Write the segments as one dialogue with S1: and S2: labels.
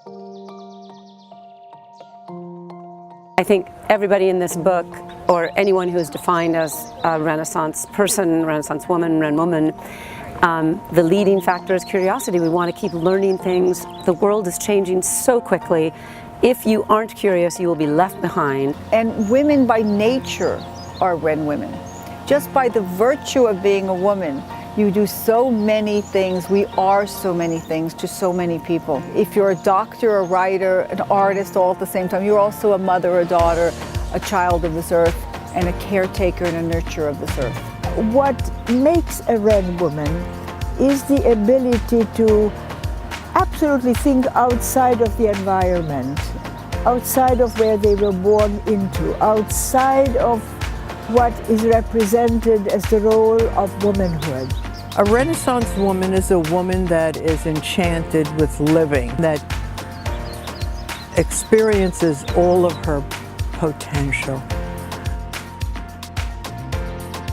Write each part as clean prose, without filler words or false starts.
S1: I think everybody in this book, or anyone who is defined as a Renaissance person, Renaissance woman, RenWoman, the leading factor is curiosity. We want to keep learning things. The world is changing so quickly. If you aren't curious, you will be left behind.
S2: And women by nature are RenWomen. Just by the virtue of being a woman, you do so many things. We are so many things to so many people. If you're a doctor, a writer, an artist all at the same time, you're also a mother, a daughter, a child of this earth, and a caretaker and a nurturer of this earth.
S3: What makes a RenWoman is the ability to absolutely think outside of the environment, outside of where they were born into, outside of what is represented as the role of womanhood.
S4: A Renaissance woman is a woman that is enchanted with living, that experiences all of her potential.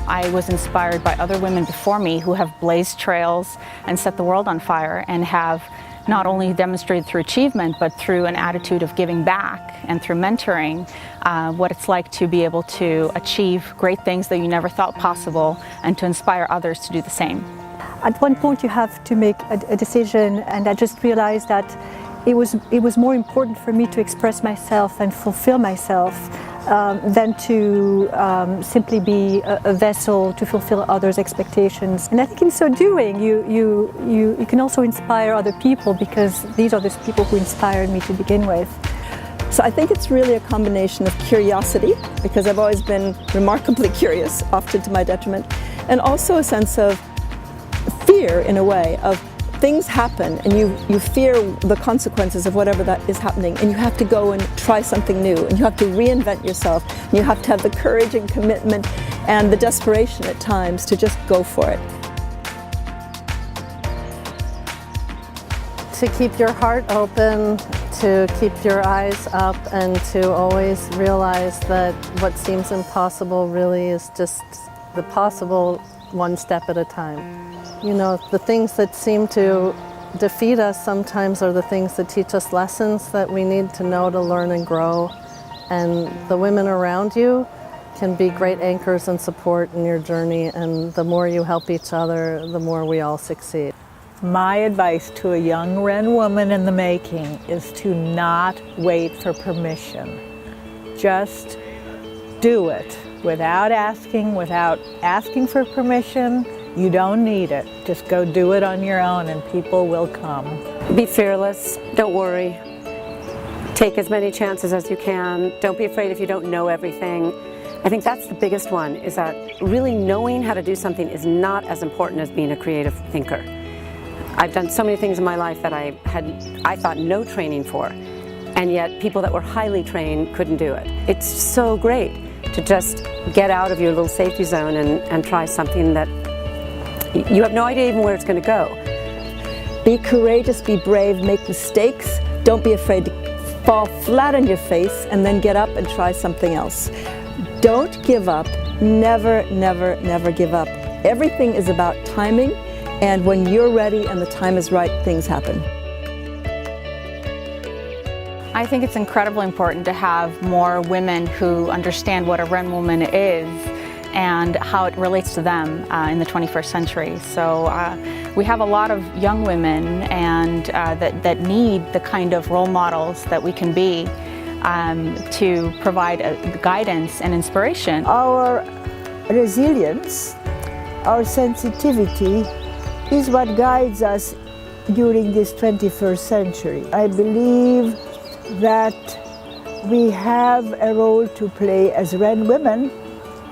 S5: I was inspired by other women before me who have blazed trails and set the world on fire, and have not only demonstrated through achievement but through an attitude of giving back and through mentoring what it's like to be able to achieve great things that you never thought possible, and to inspire others to do the same.
S6: At one point you have to make a decision, and I just realized that it was more important for me to express myself and fulfill myself than to simply be a vessel to fulfill others' expectations. And I think in so doing, you can also inspire other people, because these are the people who inspired me to begin with.
S7: So I think it's really a combination of curiosity, because I've always been remarkably curious, often to my detriment, and also a sense of fear, in a way, of things happen and you fear the consequences of whatever that is happening, and you have to go and try something new, and you have to reinvent yourself, and you have to have the courage and commitment and the desperation at times to just go for it.
S8: To keep your heart open, to keep your eyes up, and to always realize that what seems impossible really is just the possible one step at a time. You know, the things that seem to defeat us sometimes are the things that teach us lessons that we need to know to learn and grow. And the women around you can be great anchors and support in your journey, and the more you help each other, the more we all succeed.
S3: My advice to a young RenWoman in the making is to not wait for permission. Just do it without asking for permission. You don't need it. Just go do it on your own, and people will come.
S1: Be fearless. Don't worry. Take as many chances as you can. Don't be afraid if you don't know everything. I think that's the biggest one, is that really knowing how to do something is not as important as being a creative thinker. I've done so many things in my life that I thought no training for, and yet people that were highly trained couldn't do it. It's so great to just get out of your little safety zone and try something that you have no idea even where it's going to go.
S7: Be courageous, be brave, make mistakes. Don't be afraid to fall flat on your face and then get up and try something else. Don't give up. Never, never, never give up. Everything is about timing, and when you're ready and the time is right, things happen.
S5: I think it's incredibly important to have more women who understand what a RenWoman is and how it relates to them in the 21st century. So we have a lot of young women and that need the kind of role models that we can be to provide guidance and inspiration.
S3: Our resilience, our sensitivity is what guides us during this 21st century. I believe that we have a role to play as RenWomen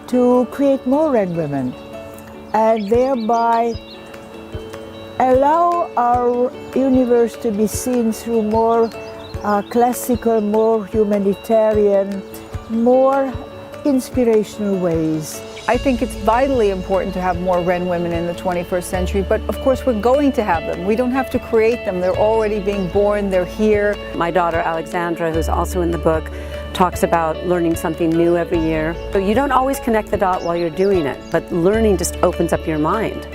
S3: to create more RenWomen, and thereby allow our universe to be seen through more classical, more humanitarian, more inspirational ways.
S2: I think it's vitally important to have more RenWomen in the 21st century, but of course we're going to have them. We don't have to create them. They're already being born, they're here.
S1: My daughter Alexandra, who's also in the book, talks about learning something new every year. So you don't always connect the dot while you're doing it, but learning just opens up your mind.